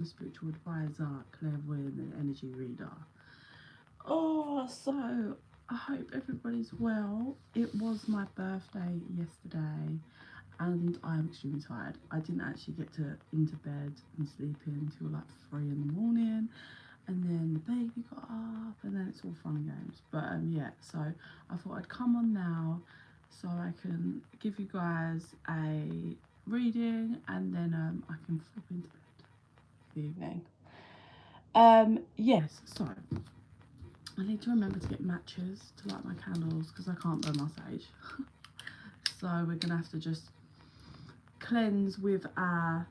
spiritual advisor, clairvoyant and energy reader. Oh, so I hope everybody's well. It was my birthday yesterday and I'm extremely tired. I didn't actually get into bed and sleep in until like 3 in the morning, and then the baby got up, and then it's all fun and games. But yeah, so I thought I'd come on now so I can give you guys a reading, and then I can flip into bed for the evening. Yes, so I need to remember to get matches to light my candles because I can't burn my sage. So we're gonna have to just cleanse with our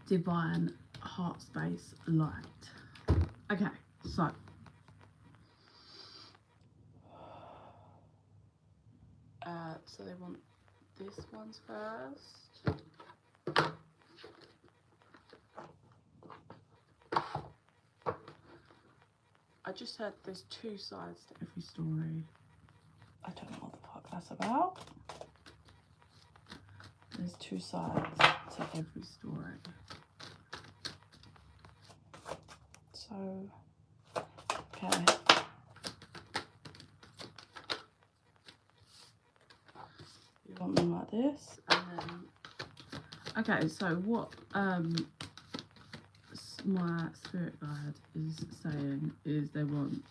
divine heart space light. Okay, so so they want this one's first. I just heard there's two sides to every story. I don't know what the fuck that's about. There's two sides to every story. So, okay. You want them like this, and then, okay, so what my spirit guide is saying is they want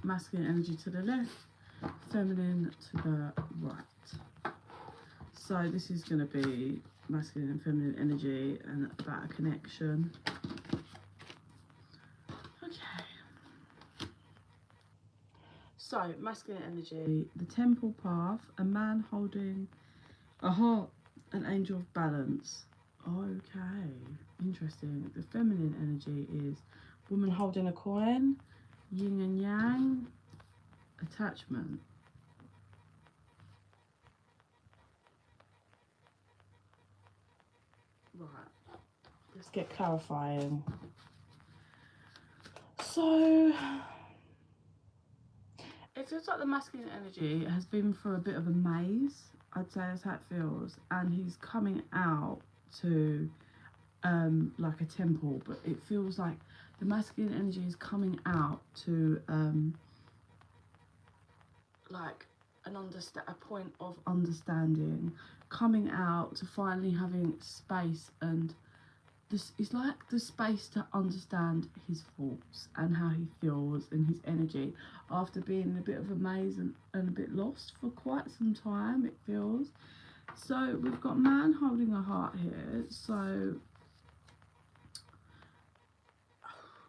masculine energy to the left, feminine to the right. So this is going to be masculine and feminine energy and about a connection. Okay. So masculine energy, the temple path, a man holding a heart, an angel of balance. Okay, interesting. The feminine energy is woman holding a coin, yin and yang, attachment. Right, let's get clarifying. So it feels like the masculine energy has been through a bit of a maze. I'd say that's how it feels, and he's coming out to like a temple, but it feels like the masculine energy is coming out to like a point of understanding, coming out to finally having space, and this is like the space to understand his thoughts and how he feels and his energy after being in a bit of a maze and a bit lost for quite some time, it feels. So we've got man holding a heart here, so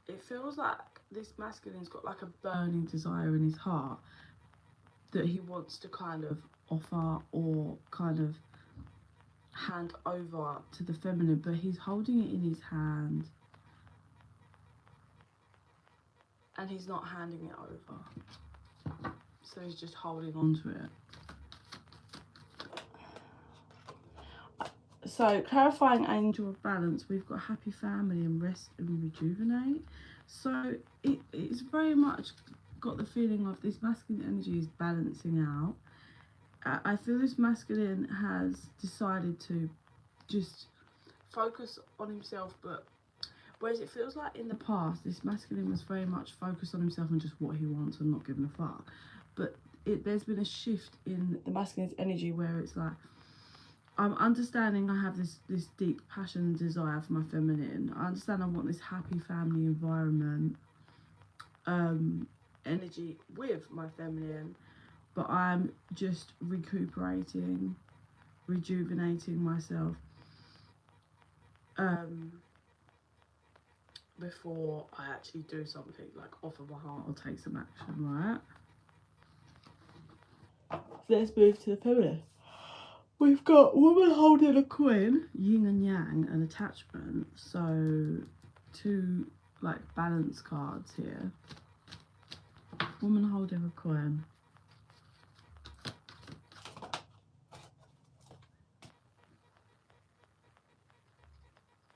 it feels like this masculine's got like a burning desire in his heart that he wants to kind of offer or kind of hand over to the feminine, but he's holding it in his hand and he's not handing it over, so he's just holding on to it. So clarifying angel of balance, we've got happy family and rest and rejuvenate. So it's very much got the feeling of this masculine energy is balancing out. I feel this masculine has decided to just focus on himself, but whereas it feels like in the past this masculine was very much focused on himself and just what he wants and not giving a fuck, but there's been a shift in the masculine's energy where it's like, I'm understanding I have this deep passion and desire for my feminine. I understand I want this happy family environment energy with my feminine, but I'm just recuperating, rejuvenating myself before I actually do something, like offer my heart or take some action, right? Let's move to the feminine. We've got woman holding a coin, yin and yang, and attachment. So two like balance cards here. Woman holding a coin.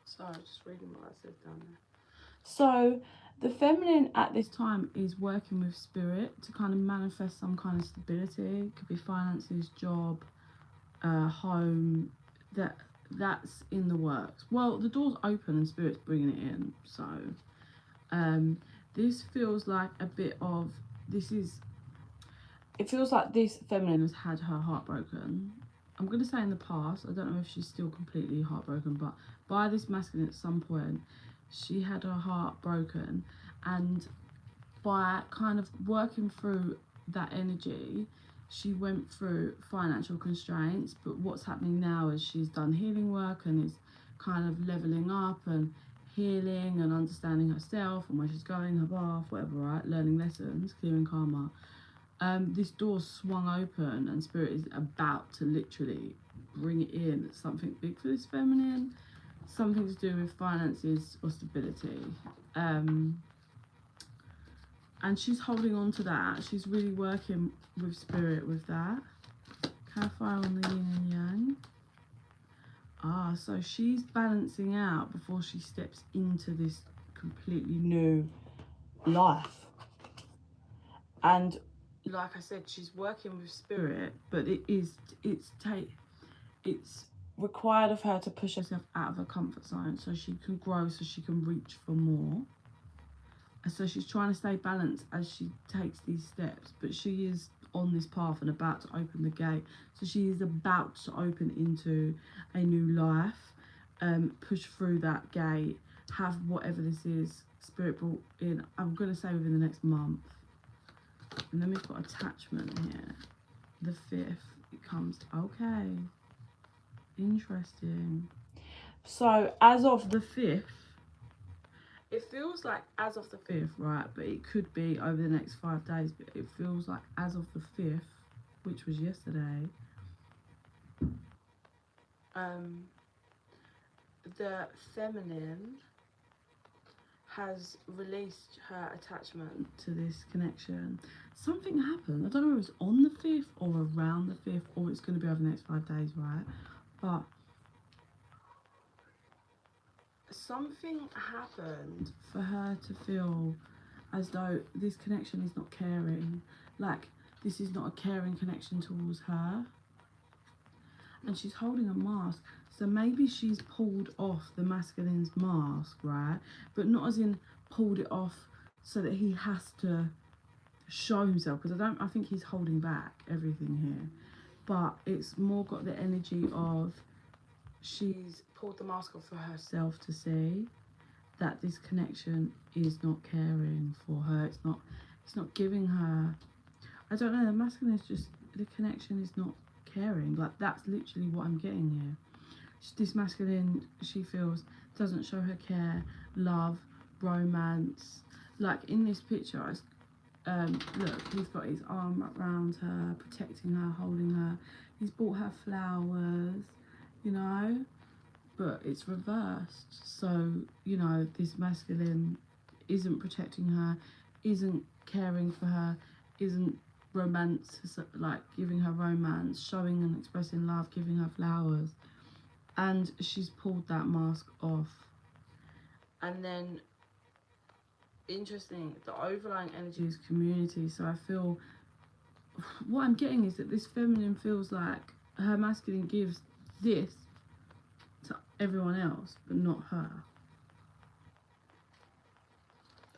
Sorry, just reading what I said down there. So the feminine at this time is working with spirit to kind of manifest some kind of stability. It could be finances, job, home, that that's in the works. Well, the door's open and Spirit's bringing it in. So this feels like a bit of, it feels like this feminine has had her heart broken. I'm going to say in the past, I don't know if she's still completely heartbroken, but by this masculine at some point, she had her heart broken, and by kind of working through that energy, she went through financial constraints. But what's happening now is she's done healing work and is kind of leveling up and healing and understanding herself and where she's going, her path, whatever, right? Learning lessons, clearing karma. This door swung open and Spirit is about to literally bring it in. Something big for this feminine, something to do with finances or stability. And she's holding on to that. She's really working with Spirit with that. Clarify on the yin and yang. So she's balancing out before she steps into this completely new life. And like I said, she's working with Spirit, but it's required of her to push herself out of her comfort zone so she can grow, so she can reach for more. And so she's trying to stay balanced as she takes these steps, but she is on this path and about to open the gate. So she is about to open into a new life, push through that gate, have whatever this is Spirit brought in, I'm going to say within the next month. And then we've got attachment here. The 5th, it comes, okay. Interesting. So as of the 5th, it feels like as of the 5th, right? But it could be over the next 5 days. But it feels like as of the 5th, which was yesterday, the feminine has released her attachment to this connection. Something happened. I don't know if it was on the 5th or around the 5th, or it's going to be over the next 5 days, right? But something happened for her to feel as though this connection is not caring. Like, this is not a caring connection towards her. And she's holding a mask. So maybe she's pulled off the masculine's mask, right? But not as in pulled it off so that he has to show himself. Because I think he's holding back everything here. But it's more got the energy of she's pulled the mask off for herself to see that this connection is not caring for her. It's not giving her, I don't know, the masculine is just, the connection is not caring. Like, that's literally what I'm getting here. This masculine, she feels, doesn't show her care, love, romance. Like in this picture, look, he's got his arm around her, protecting her, holding her. He's bought her flowers, you know, but it's reversed. So, you know, this masculine isn't protecting her, isn't caring for her, isn't romance, like giving her romance, showing and expressing love, giving her flowers. And she's pulled that mask off. And then, interesting, the overlying energy is community. So I feel, what I'm getting is that this feminine feels like her masculine gives this to everyone else, but not her.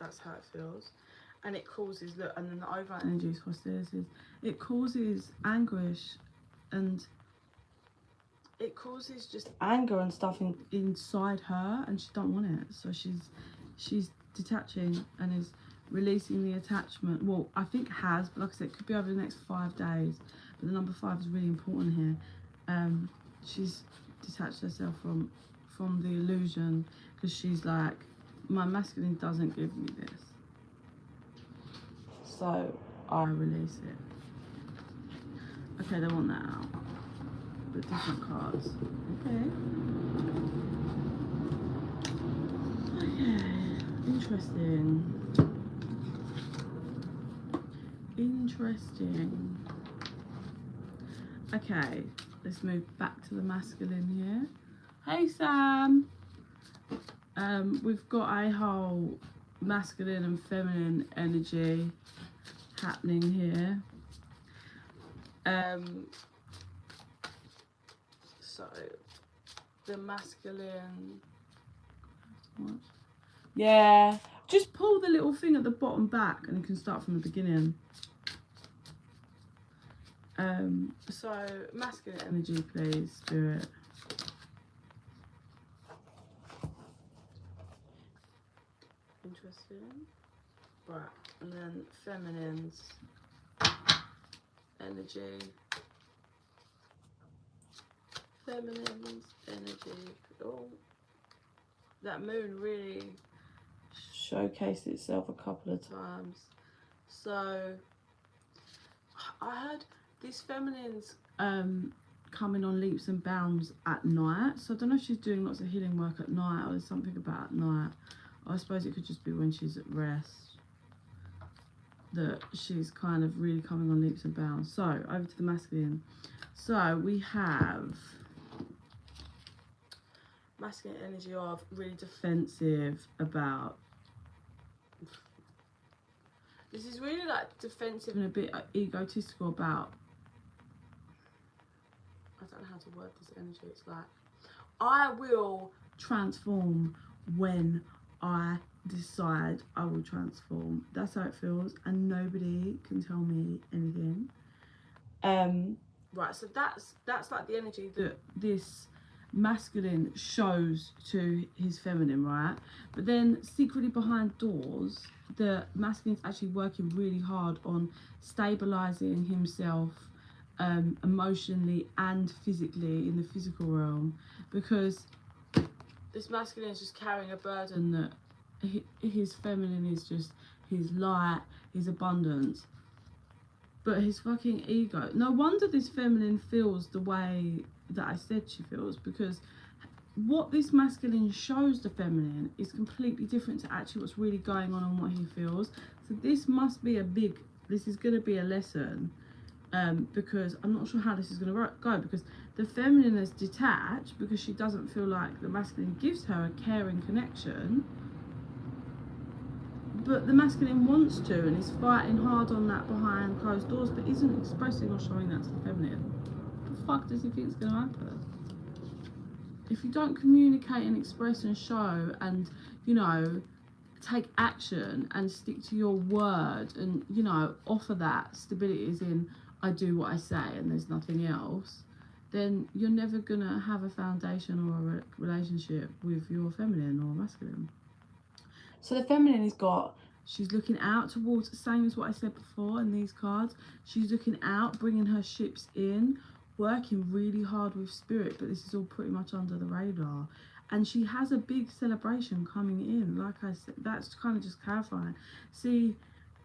That's how it feels. And it causes, look, and then the overlying energy is hostility. It causes anguish, and it causes just anger and stuff inside her, and she don't want it. So she's detaching and is releasing the attachment. Well, I think has, but like I said, it could be over the next 5 days. But the number 5 is really important here. She's detached herself from the illusion, because she's like, my masculine doesn't give me this, so I release it. Okay, they want that out. But different cards. Okay. Interesting. Interesting. Okay, let's move back to the masculine here. Hey Sam. We've got a whole masculine and feminine energy happening here. So the masculine. Yeah, just pull the little thing at the bottom back and you can start from the beginning. So masculine energy, please, Spirit. Interesting. Right, and then feminine's energy. Feminine's energy. Oh, that moon really showcased itself a couple of times. So I heard this feminine's coming on leaps and bounds at night. So I don't know if she's doing lots of healing work at night or there's something about at night. I suppose it could just be when she's at rest that she's kind of really coming on leaps and bounds. So over to the masculine. So we have masculine energy of really defensive about. This is really like defensive and a bit egotistical about. I don't know how to word this energy. It's like, I will transform when I decide I will transform. That's how it feels, and nobody can tell me anything. Right, so that's like the energy that this masculine shows to his feminine, right? But then secretly behind doors, the masculine's actually working really hard on stabilizing himself emotionally and physically in the physical realm, because this masculine is just carrying a burden that his feminine is just his light, his abundance. But his fucking ego. No wonder this feminine feels the way that I said she feels, because what this masculine shows the feminine is completely different to actually what's really going on and what he feels. So this must be this is going to be a lesson, because I'm not sure how this is going to go, because the feminine is detached because she doesn't feel like the masculine gives her a caring connection. But the masculine wants to and is fighting hard on that behind closed doors, but isn't expressing or showing that to the feminine. What the fuck does he think is going to happen? If you don't communicate and express and show and, you know, take action and stick to your word and, you know, offer that stability as in, I do what I say and there's nothing else, then you're never going to have a foundation or a relationship with your feminine or masculine. So the feminine has got, she's looking out towards, same as what I said before in these cards, she's looking out, bringing her ships in, working really hard with spirit, but this is all pretty much under the radar. And she has a big celebration coming in, like I said, that's kind of just clarifying. See,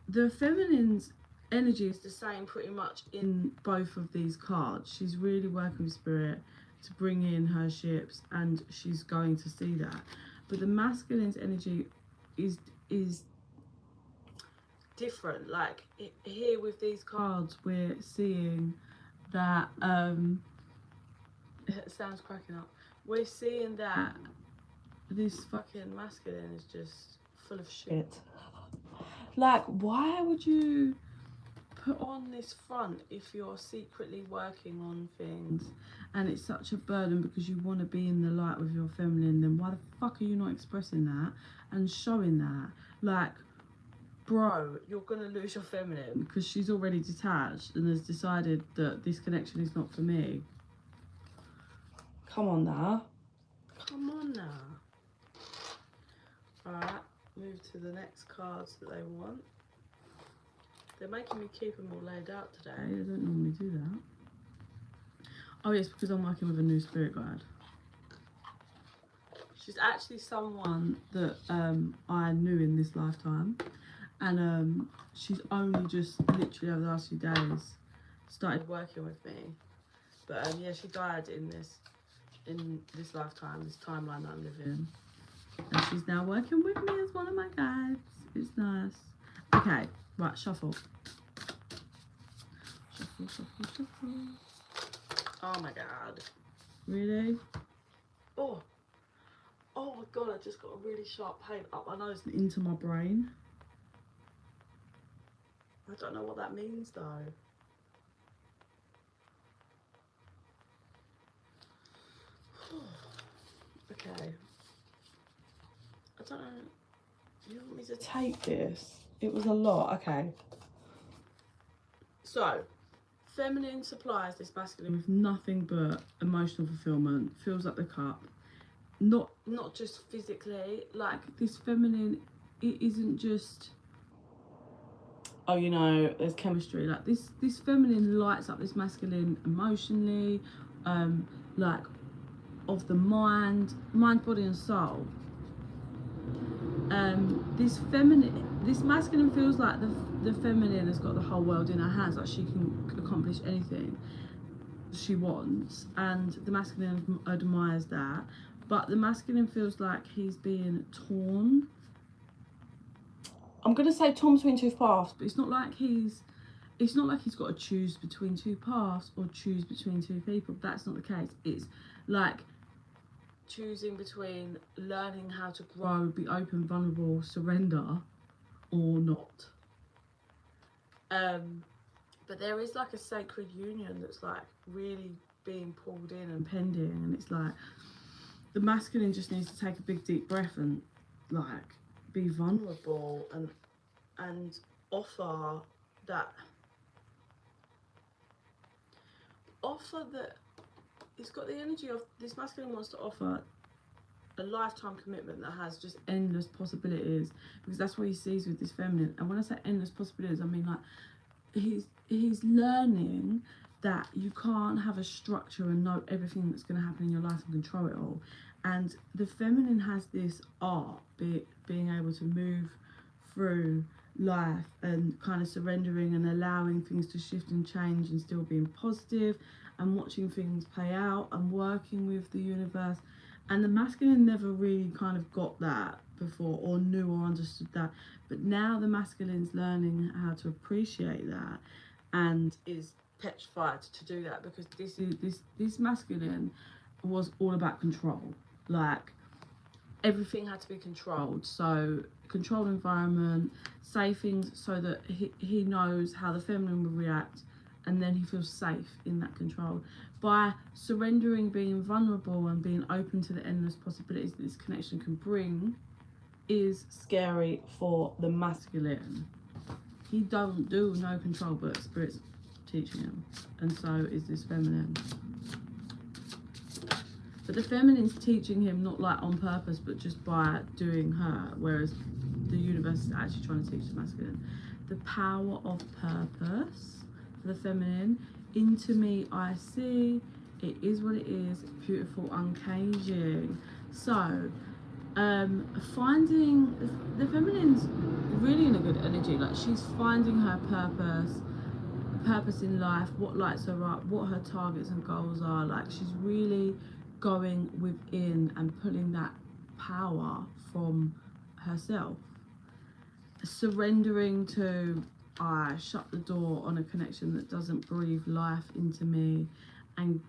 the feminine's energy is the same pretty much in both of these cards. She's really working with spirit to bring in her ships, and she's going to see that. But the masculine's energy is different. Like here with these cards, we're seeing that it sounds cracking up. We're seeing that this fucking masculine is just full of shit. Like, why would you put on this front if you're secretly working on things and it's such a burden because you want to be in the light with your feminine? Then why the fuck are you not expressing that and showing that? Like, bro, you're gonna lose your feminine because she's already detached and has decided that this connection is not for me. Come on now. Come on now. Alright, move to the next cards that they want. They're making me keep them all laid out today. I don't normally do that. Oh yes, because I'm working with a new spirit guide. She's actually someone that I knew in this lifetime, and she's only just literally over the last few days started working with me. But yeah, she died in this lifetime, this timeline that I'm living in, and she's now working with me as one of my guides. It's nice. Okay, right, shuffle. Shuffle, shuffle, shuffle. Oh my god. Really? Oh. Oh my god, I just got a really sharp pain up my nose and into my brain. I don't know what that means though. Okay. I don't know. You want me to take this? It was a lot. Okay. So, feminine supplies this masculine with nothing but emotional fulfillment. Fills up the cup. Not just physically. Like, this feminine, it isn't just, oh, you know, there's chemistry. Like, this feminine lights up this masculine emotionally, like, of the mind, body and soul. This masculine feels like the feminine has got the whole world in her hands, like she can accomplish anything she wants, and the masculine admires that. But the masculine feels like he's being torn. I'm gonna say torn between two paths, but it's not like he's got to choose between two paths or choose between two people. That's not the case. It's like choosing between learning how to grow, be open, vulnerable, surrender, or not. But there is like a sacred union that's like really being pulled in and pending, and it's like the masculine just needs to take a big deep breath and like be vulnerable and offer that it's got the energy of this masculine wants to offer a lifetime commitment that has just endless possibilities, because that's what he sees with this feminine. And when I say endless possibilities, I mean like he's learning that you can't have a structure and know everything that's going to happen in your life and control it all. And the feminine has this art, being able to move through life and kind of surrendering and allowing things to shift and change and still being positive and watching things play out and working with the universe. And the masculine never really kind of got that before, or knew or understood that. But now the masculine's learning how to appreciate that and is petrified to do that, because this masculine was all about control. Like, everything had to be controlled. So controlled environment, say things so that he knows how the feminine will react, and then he feels safe in that control. By surrendering, being vulnerable and being open to the endless possibilities that this connection can bring is scary for the masculine. He don't do no control, but spirit's teaching him, and so is this feminine. But the feminine's teaching him not like on purpose, but just by doing her, whereas the universe is actually trying to teach the masculine. The power of purpose for the feminine. Into me I see, it is what it is, beautiful, uncaging. So finding the feminine's really in a good energy. Like, she's finding her purpose in life, what lights her up, what her targets and goals are. Like, she's really going within and pulling that power from herself, surrendering to, I shut the door on a connection that doesn't breathe life into me and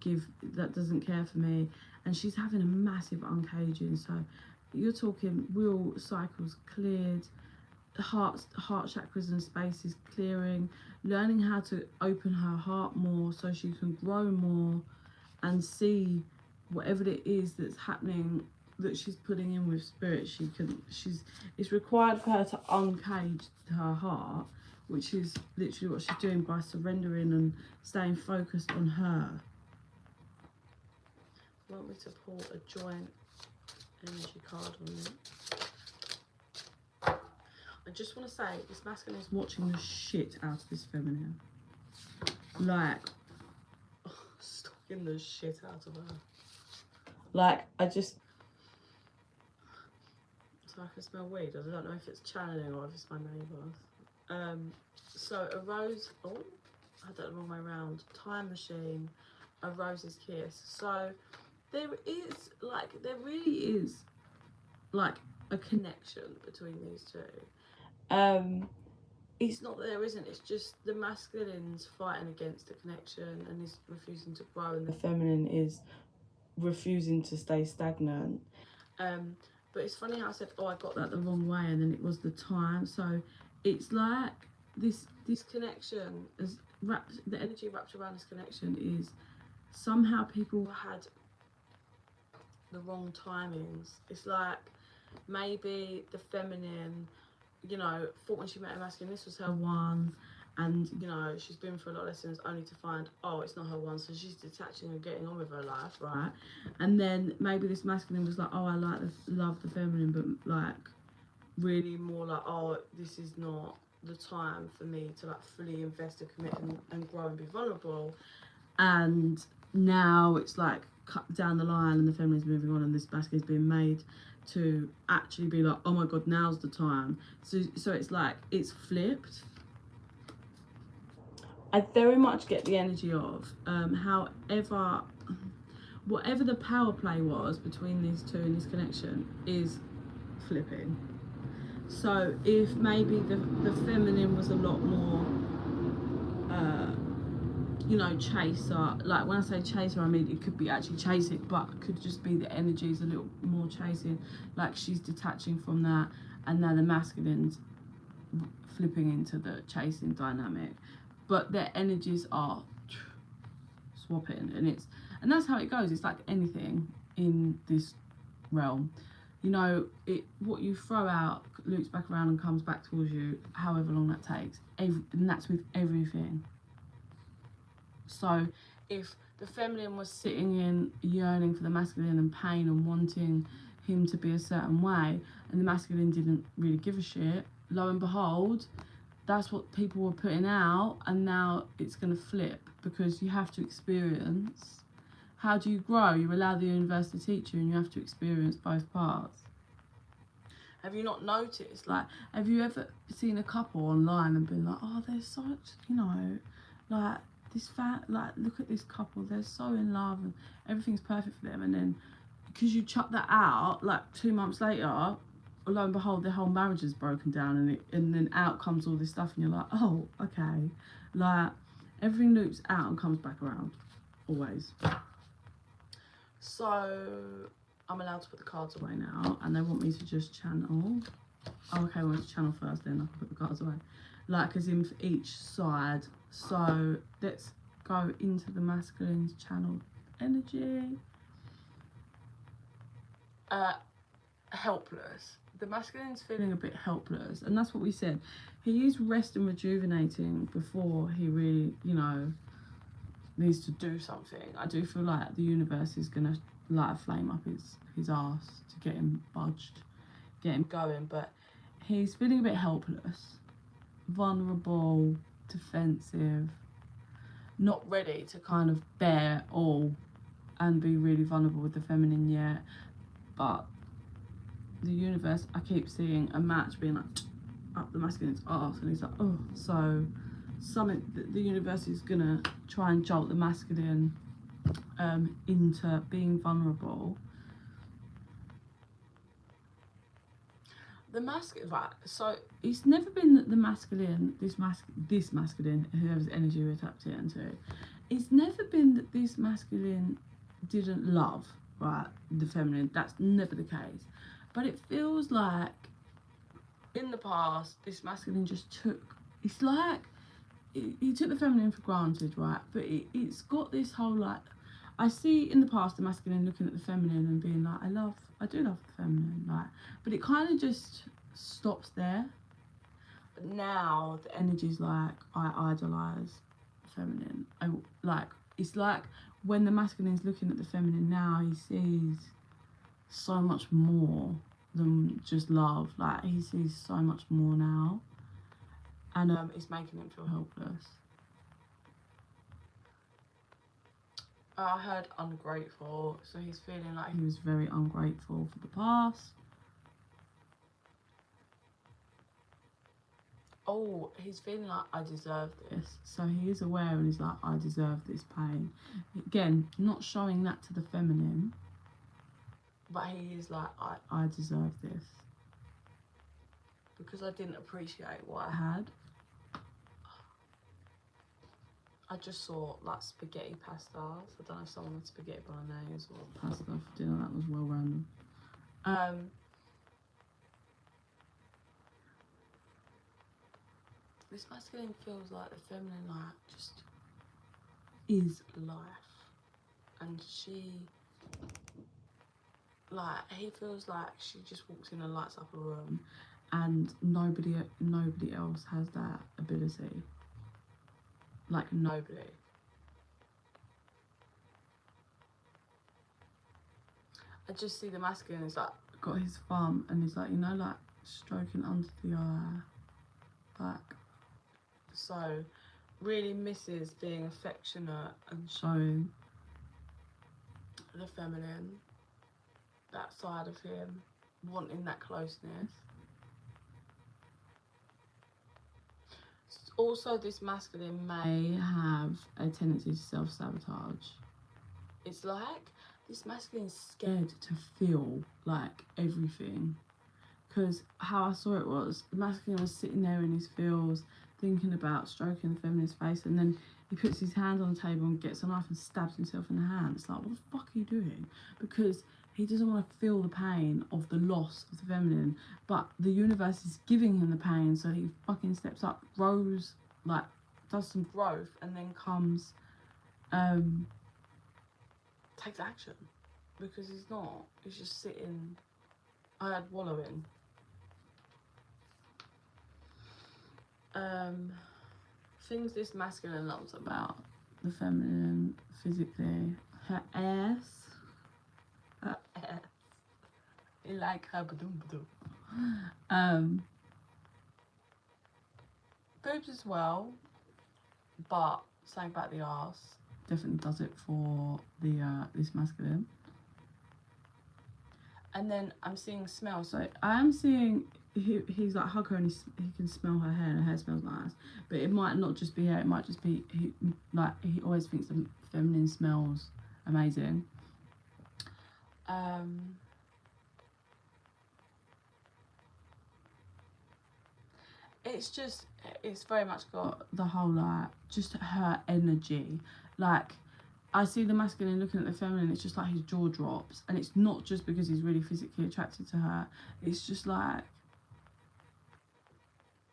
that doesn't care for me. And she's having a massive uncaging. So you're talking real cycles cleared, the heart chakras and spaces clearing, learning how to open her heart more so she can grow more and see whatever it is that's happening that she's putting in with spirit. It's required for her to uncage her heart, which is literally what she's doing by surrendering and staying focused on her. I want me to pull a joint energy card on me. I just want to say, this masculine is watching the shit out of this feminine. Like, stalking the shit out of her. Like, so I can smell weed. I don't know if it's channeling or if it's my neighbour. So a rose, oh, I had that the wrong way around. Time machine, a rose's kiss. So there really is like a connection between these two. It's not that there isn't, it's just the masculine's fighting against the connection and is refusing to grow, and the feminine is refusing to stay stagnant. But it's funny how I said, oh, I got that the wrong way, and then it was the time. So it's like this connection is the energy wrapped around this connection is somehow people had the wrong timings. It's like maybe the feminine, you know, thought when she met her masculine this was her one, and you know she's been through a lot of lessons only to find, oh, it's not her one, so she's detaching and getting on with her life, right? And then maybe this masculine was like, oh, I love the feminine, but like really more like, oh, this is not the time for me to like fully invest and commit and grow and be vulnerable. And now it's like cut down the line and the feminine's moving on and this masculine's being made to actually be like, oh my god, now's the time. So it's like it's flipped. I very much get the energy of however, whatever the power play was between these two in this connection is flipping. So if maybe the feminine was a lot more you know, chaser, like when I say chaser, I mean it could be actually chasing, but it could just be the energy's a little more chasing, like she's detaching from that, and now the masculine's flipping into the chasing dynamic, but their energies are swapping, and that's how it goes. It's like anything in this realm, you know, what you throw out loops back around and comes back towards you, however long that takes, and that's with everything. So if the feminine was sitting in yearning for the masculine and pain and wanting him to be a certain way, and the masculine didn't really give a shit, lo and behold, that's what people were putting out, and now it's going to flip, because you have to experience. How do you grow? You allow the universe to teach you, and you have to experience both parts. Have you not noticed, like, have you ever seen a couple online and been like, oh, they're such, you know, like, like, look at this couple, they're so in love and everything's perfect for them, and then because you chuck that out, like 2 months later, lo and behold, their whole marriage is broken down, and then out comes all this stuff, and you're like, oh, okay, like everything loops out and comes back around, always. So I'm allowed to put the cards away now, and they want me to just channel. Oh, okay, well, let's channel first, then I can put the cards away, like as in for each side. So let's go into the masculine's channel energy. Helpless. The masculine's feeling a bit helpless, and that's what we said. He is rest and rejuvenating before he really, you know, needs to do something. I do feel like the universe is gonna light a flame up his ass to get him budged, get him going, but he's feeling a bit helpless, vulnerable, defensive, not ready to kind of bear all and be really vulnerable with the feminine yet. But the universe, I keep seeing a match being like up the masculine's arse, and he's like, oh, so something that the universe is gonna try and jolt the masculine into being vulnerable. The masculine, right, so it's never been that the masculine, this masculine, whoever's energy we're tapped into, it's never been that this masculine didn't love, right, the feminine. That's never the case. But it feels like in the past, this masculine just took, it's like, he took the feminine for granted, right? But it's got this whole, like, I see in the past the masculine looking at the feminine and being like, I do love the feminine, like, but it kind of just stops there. But now the energy's like, I idolize the feminine. It's like when the masculine's looking at the feminine now, he sees so much more than just love. Like, he sees so much more now, and it's making him feel helpless. I heard ungrateful, so he's feeling like he was very ungrateful for the past. Oh, he's feeling like, I deserve this. So he is aware, and he's like, I deserve this pain. Again, not showing that to the feminine, but he is like, I deserve this, because I didn't appreciate what I had. I just saw like spaghetti pasta. So I don't know if someone had spaghetti bolognese or pasta for dinner. That was well random. This masculine feels like the feminine, like, just is life, and she like, he feels like she just walks in and lights up a room, and nobody else has that ability. Like, nobody. I just see the masculine is like got his thumb and he's like, you know, like stroking under the eye, like, so really misses being affectionate and showing the feminine, that side of him, wanting that closeness. Also, this masculine may have a tendency to self-sabotage. It's like this masculine is scared to feel like everything, because how I saw it was the masculine was sitting there in his feels, thinking about stroking the feminine's face, and then he puts his hand on the table and gets a knife and stabs himself in the hand. It's like, what the fuck are you doing? Because he doesn't want to feel the pain of the loss of the feminine, but the universe is giving him the pain, so he fucking steps up, grows, like, does some growth, and then comes, takes action. Because he's just sitting, wallowing. Things this masculine loves about the feminine physically: her ass. You like her boobs as well, but something about the ass definitely does it for the this masculine. And then I'm seeing smell, so I'm seeing he's like hug her and he can smell her hair and her hair smells nice, but it might not just be hair, it might just be he always thinks the feminine smells amazing. It's very much got the whole, like, just her energy. Like, I see the masculine looking at the feminine, it's just like his jaw drops, and it's not just because he's really physically attracted to her, it's just like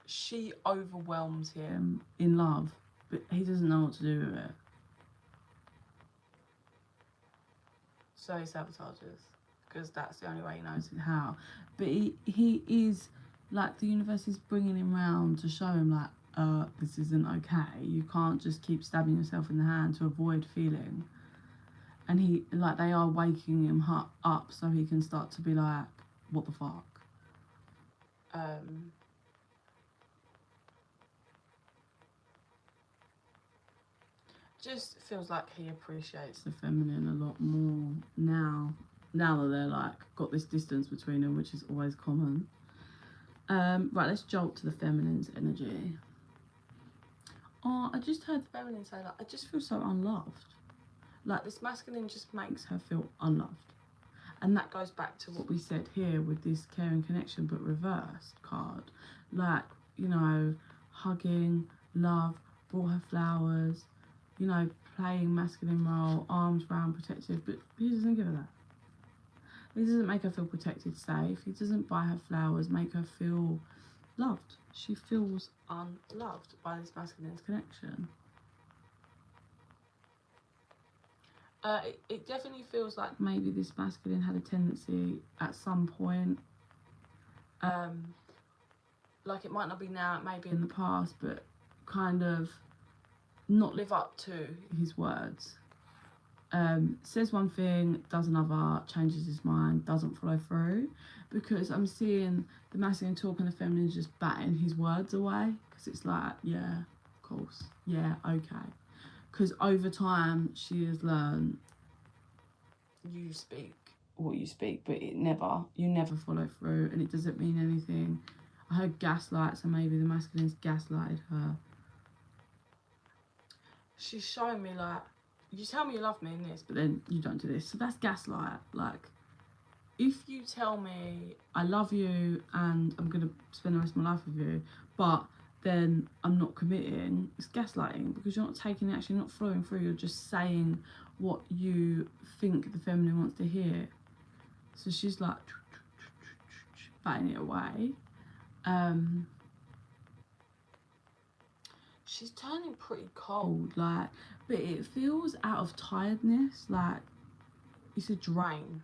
she overwhelms him in love, but he doesn't know what to do with it, so he sabotages, because that's the only way he knows how. But he is like, the universe is bringing him round to show him, like, this isn't okay. You can't just keep stabbing yourself in the hand to avoid feeling. And he, like, they are waking him up so he can start to be like, what the fuck? Just feels like he appreciates the feminine a lot more now that they're, like, got this distance between them, which is always common. Right, let's jolt to the feminine's energy. Oh, I just heard the feminine say, like, I just feel so unloved. Like, this masculine just makes her feel unloved. And that goes back to what we said here with this caring connection but reversed card. Like, you know, hugging, love, brought her flowers, you know, playing masculine role, arms round, protective, but he doesn't give her that. He doesn't make her feel protected, safe. He doesn't buy her flowers, make her feel loved. She feels unloved by this masculine's connection. It definitely feels like maybe this masculine had a tendency at some point, like, it might not be now, it may be in the past, but kind of not live up to his words. Says one thing, does another, changes his mind, doesn't follow through, because I'm seeing the masculine talk and the feminine just batting his words away, because it's like, yeah, of course, yeah, okay. Because over time she has learned, you speak what you speak, but you never follow through, and it doesn't mean anything. I heard gaslight, so maybe the masculine's gaslighted her. She's showing me, like, you tell me you love me in this, but then you don't do this. So that's gaslight. Like, if you tell me I love you and I'm going to spend the rest of my life with you, but then I'm not committing, it's gaslighting, because you're not taking action, you're not following through, you're just saying what you think the feminine wants to hear. So she's like batting it away. She's turning pretty cold, like, but it feels out of tiredness, like it's a drain.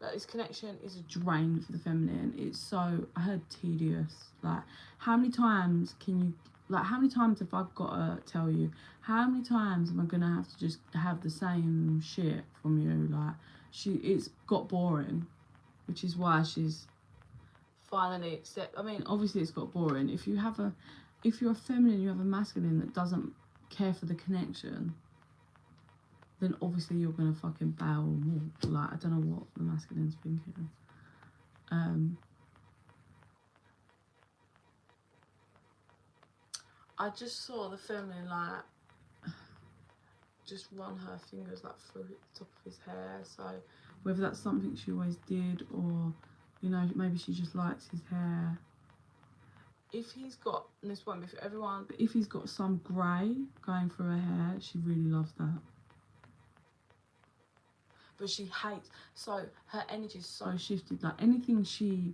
Like, this connection is a drain for the feminine. It's so, I heard tedious. Like, how many times can you, like, how many times have I got to tell you, how many times am I going to have to just have the same shit from you? Like, it's got boring, which is why she's finally I mean, obviously it's got boring. If you're a feminine, you have a masculine that doesn't care for the connection, then obviously you're gonna fucking bail and walk. Like, I don't know what the masculine's thinking. I just saw the feminine, like, just run her fingers like through the top of his hair. So whether that's something she always did, or, you know, maybe she just likes his hair. If he's got, and this won't be for everyone, but if he's got some grey going through her hair, she really loves that. But she hates, so her energy is so shifted. Like, anything she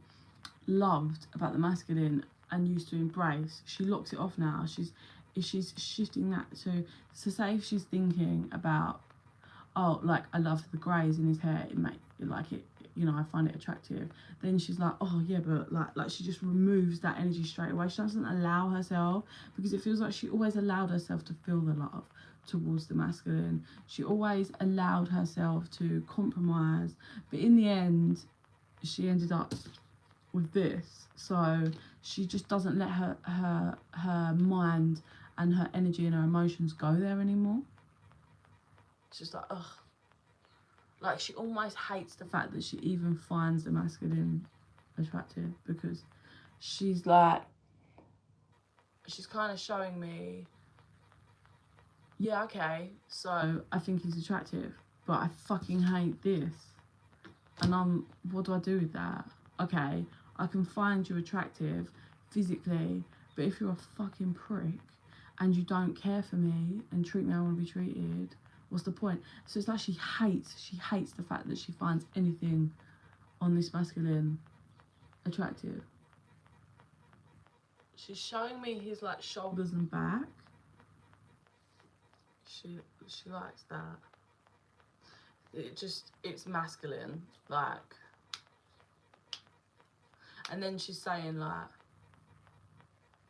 loved about the masculine and used to embrace, she locks it off now. She's shifting that to, so say if she's thinking about, oh, like, I love the greys in his hair, you know, I find it attractive. Then she's like, oh yeah, but like she just removes that energy straight away. She doesn't allow herself, because it feels like she always allowed herself to feel the love towards the masculine. She always allowed herself to compromise, but in the end she ended up with this. So she just doesn't let her mind and her energy and her emotions go there anymore. It's just like, ugh. Like, she almost hates the fact that she even finds the masculine attractive, because she's like, she's kind of showing me, yeah, okay, so I think he's attractive, but I fucking hate this. And what do I do with that? Okay, I can find you attractive physically, but if you're a fucking prick and you don't care for me and treat me how I want to be treated, what's the point? So it's like she hates the fact that she finds anything on this masculine attractive. She's showing me his, like, shoulders and back. She likes that. It's masculine, like. And then she's saying, like,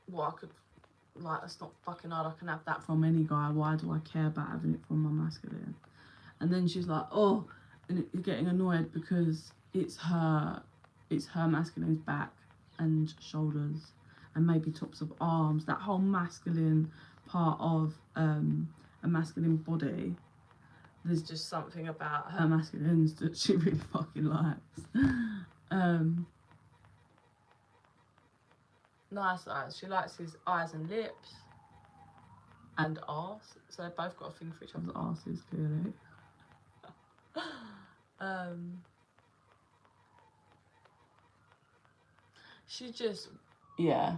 well, I could, like, that's not fucking hard, I can have that from any guy, why do I care about having it from my masculine? And then she's like, oh, and you're getting annoyed because it's her masculine's back and shoulders and maybe tops of arms, that whole masculine part of a masculine body. There's just something about her masculines that she really fucking likes. Nice eyes. She likes his eyes and lips and arse. So they've both got a thing for each other's arses, clearly. She just, yeah,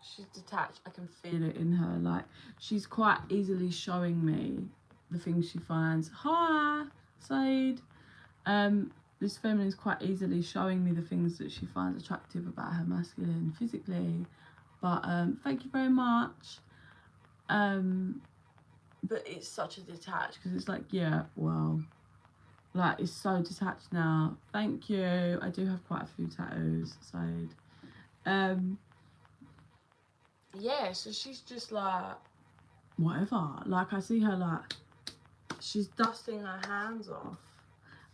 she's detached. I can feel it in her. Like, she's quite easily showing me the things she finds. Hi, Said. This feminine is quite easily showing me the things that she finds attractive about her masculine physically. But thank you very much. But it's such a detached, because it's like, yeah, well, like, it's so detached now. Thank you. I do have quite a few tattoos, so yeah, so she's just like, whatever. Like, I see her, like, she's dusting her hands off,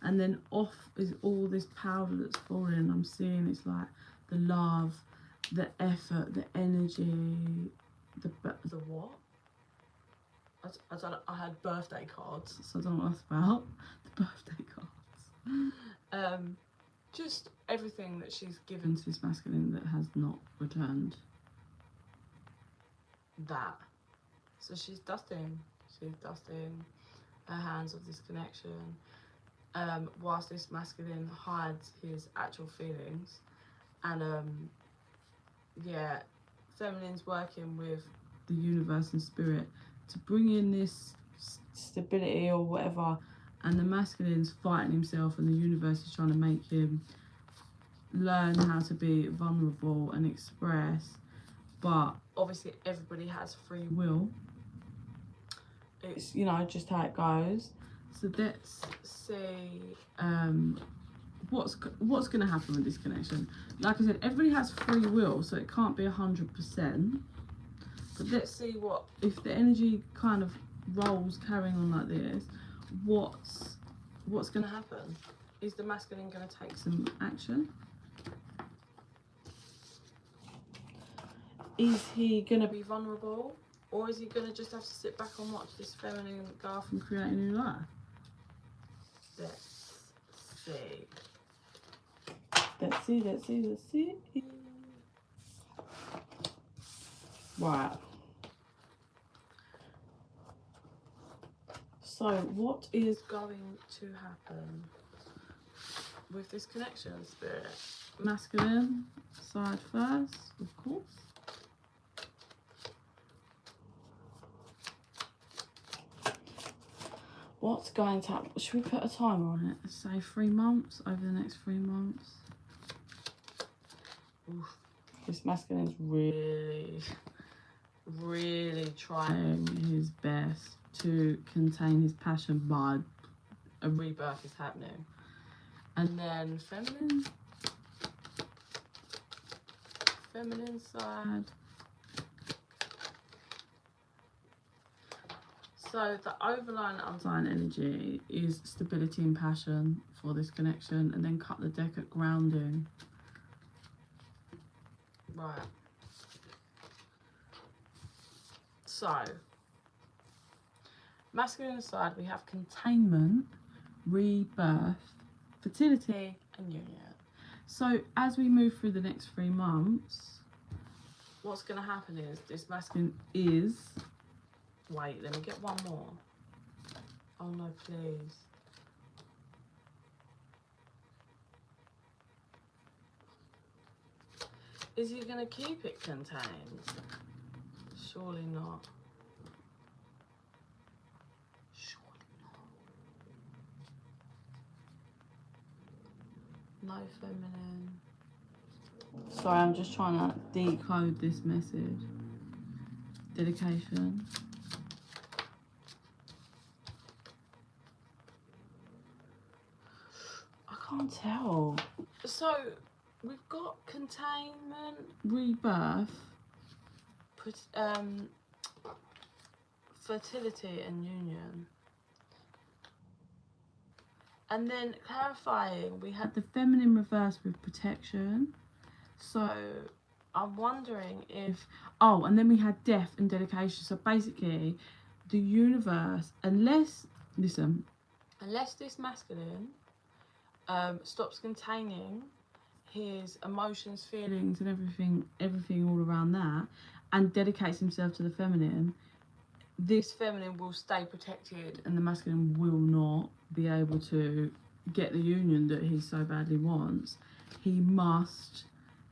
and then off is all this powder that's falling. I'm seeing it's like the love, the effort, the energy, the what? I don't know. I had birthday cards, so I don't know what that's about. The birthday cards. Just everything that she's given to this masculine that has not returned that. So she's dusting her hands of this connection, whilst this masculine hides his actual feelings. And yeah, feminine's working with the universe and spirit to bring in this stability or whatever, and the masculine's fighting himself, and the universe is trying to make him learn how to be vulnerable and express. But obviously everybody has free will. It's, you know, just how it goes. So let's see what's going to happen with this connection. Like I said, everybody has free will, so it can't be 100%. But let's see what, if the energy kind of rolls carrying on like this, what's going to happen? Is the masculine going to take some action? Is he going to be vulnerable? Or is he going to just have to sit back and watch this feminine go off and create a new life? Let's see. Let's see, let's see, let's see. Right. So what is going to happen with this connection, Spirit? Masculine side first, of course. What's going to happen? Should we put a timer on it? Say 3 months, over the next 3 months. Oof. This masculine's really trying his best to contain his passion, but a rebirth is happening. And then feminine side. So the overlying underlying energy is stability and passion for this connection, and then cut the deck at grounding. Right. So, masculine side, we have containment, rebirth, fertility, and union. So as we move through the next 3 months, what's going to happen is this masculine is... Wait, let me get one more. Oh no, please. Is he going to keep it contained? Surely not. Surely not. No feminine. Sorry, I'm just trying to decode this message. Dedication. I can't tell. So we've got containment, rebirth, fertility and union. And then clarifying, we had the feminine reverse with protection. So I'm wondering if, oh, and then we had death and dedication. So basically the universe, unless this masculine stops containing his emotions, feelings and everything all around that, and dedicates himself to the feminine, this feminine will stay protected and the masculine will not be able to get the union that he so badly wants. He must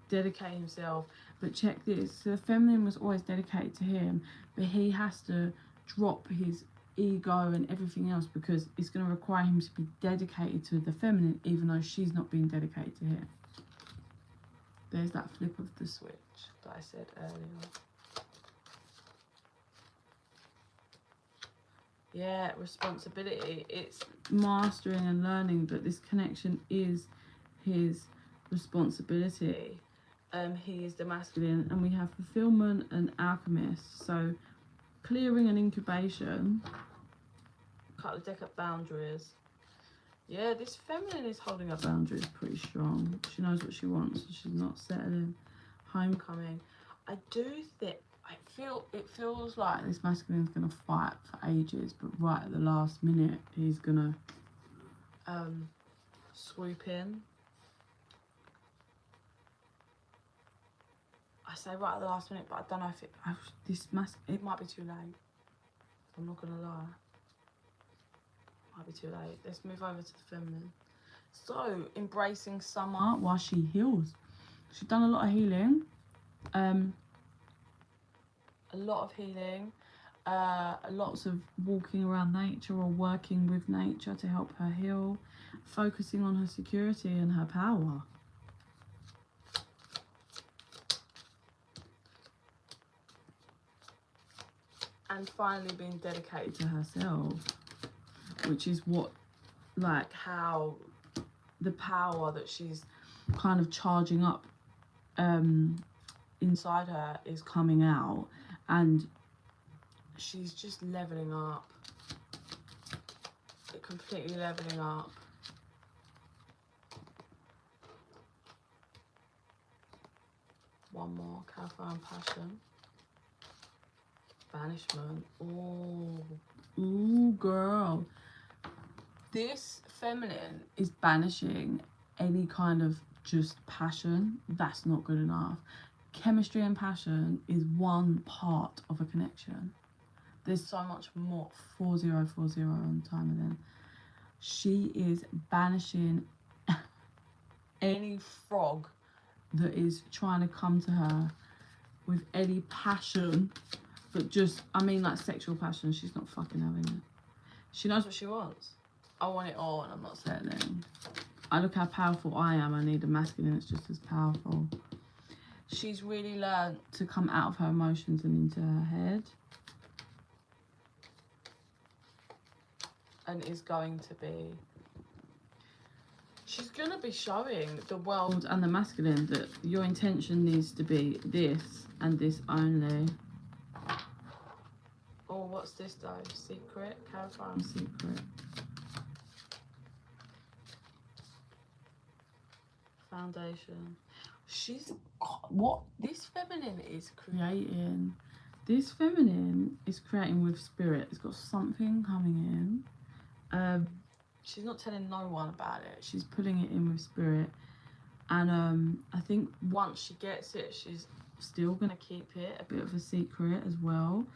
dedicate himself. But check this, so the feminine was always dedicated to him, but he has to drop his ego and everything else because it's going to require him to be dedicated to the feminine even though she's not being dedicated to him. There's that flip of the switch that I said earlier. Yeah, responsibility. It's mastering and learning, but this connection is his responsibility. He is the masculine, and we have fulfillment and alchemist. So clearing and incubation. Cut the deck up boundaries. Yeah, this feminine is holding up boundaries pretty strong. She knows what she wants. She's not settling. Homecoming. I do think, it feels like this masculine's going to fight for ages, but right at the last minute, he's going to swoop in. I say right at the last minute, but I don't know if it might be too late. I'm not going to lie. Might be too late. Let's move over to the feminine. So, embracing summer while she heals. She's done a lot of healing. Lots of walking around nature or working with nature to help her heal. Focusing on her security and her power. And finally being dedicated to herself, which is what, like, how the power that she's kind of charging up inside her is coming out, and she's just leveling up, completely leveling up. One more, clarifying passion. Banishment. Ooh, girl. This feminine is banishing any kind of just passion. That's not good enough. Chemistry and passion is one part of a connection. There's so much more. 4040 on the timer then. She is banishing any frog that is trying to come to her with any passion, but just, I mean like sexual passion. She's not fucking having it. She knows what she wants. I want it all and I'm not settling. I look how powerful I am. I need a masculine that's just as powerful. She's really learned to come out of her emotions and into her head. And is going to be, she's going to be showing the world and the masculine that your intention needs to be this and this only. Oh, what's this though? Secret? Clarifying secret. Foundation. She's got, what this feminine is creating. This feminine is creating with spirit. It's got something coming in. She's not telling no one about it. She's putting it in with spirit. And I think once she gets it, she's still going to keep it a bit of a secret as well.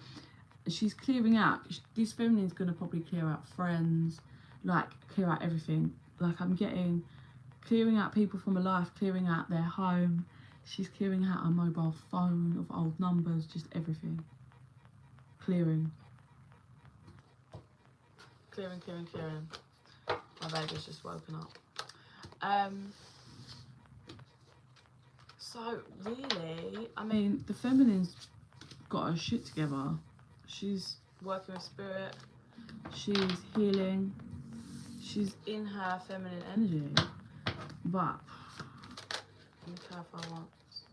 She's clearing out. This feminine is going to probably clear out friends, like clear out everything. Like I'm getting clearing out people from her life, clearing out their home. She's clearing out her mobile phone of old numbers, just everything. Clearing. Clearing. My baby's just woken up. So really, I mean, the feminine's got her shit together. She's working with spirit. She's healing. She's in her feminine energy. But let me clarify once.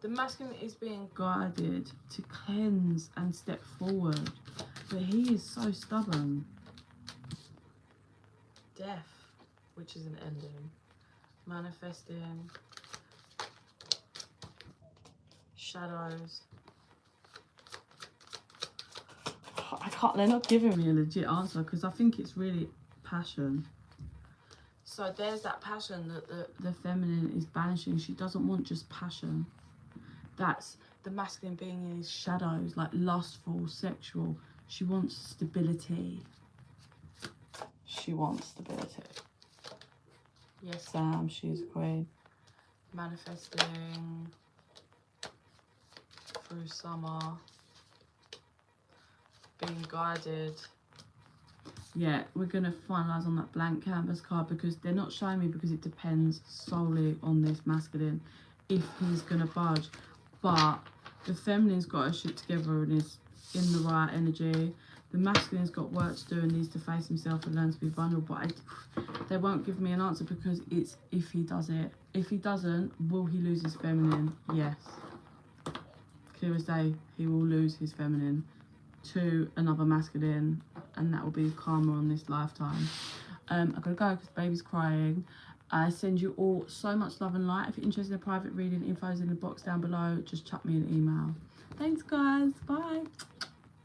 The masculine is being guided to cleanse and step forward. But he is so stubborn. Death, which is an ending. Manifesting. Shadows. I can't, they're not giving me a legit answer because I think it's really passion. So there's that passion that the feminine is banishing. She doesn't want just passion. That's the masculine being in his shadows, like lustful, sexual. She wants stability. She wants stability. Yes, Sam, she's queen. Manifesting through summer. Being guided. Yeah, we're going to finalise on that blank canvas card because they're not showing me because it depends solely on this masculine if he's going to budge. But the feminine's got her shit together and is in the right energy. The masculine's got work to do and needs to face himself and learn to be vulnerable. But they won't give me an answer because it's if he does it. If he doesn't, will he lose his feminine? Yes. Clear as day, he will lose his feminine to another masculine, and that will be karma on this lifetime. I've got to go because the baby's crying. I send you all so much love and light. If you're interested in a private reading, info's in the box down below. Just chuck me an email. Thanks guys, bye.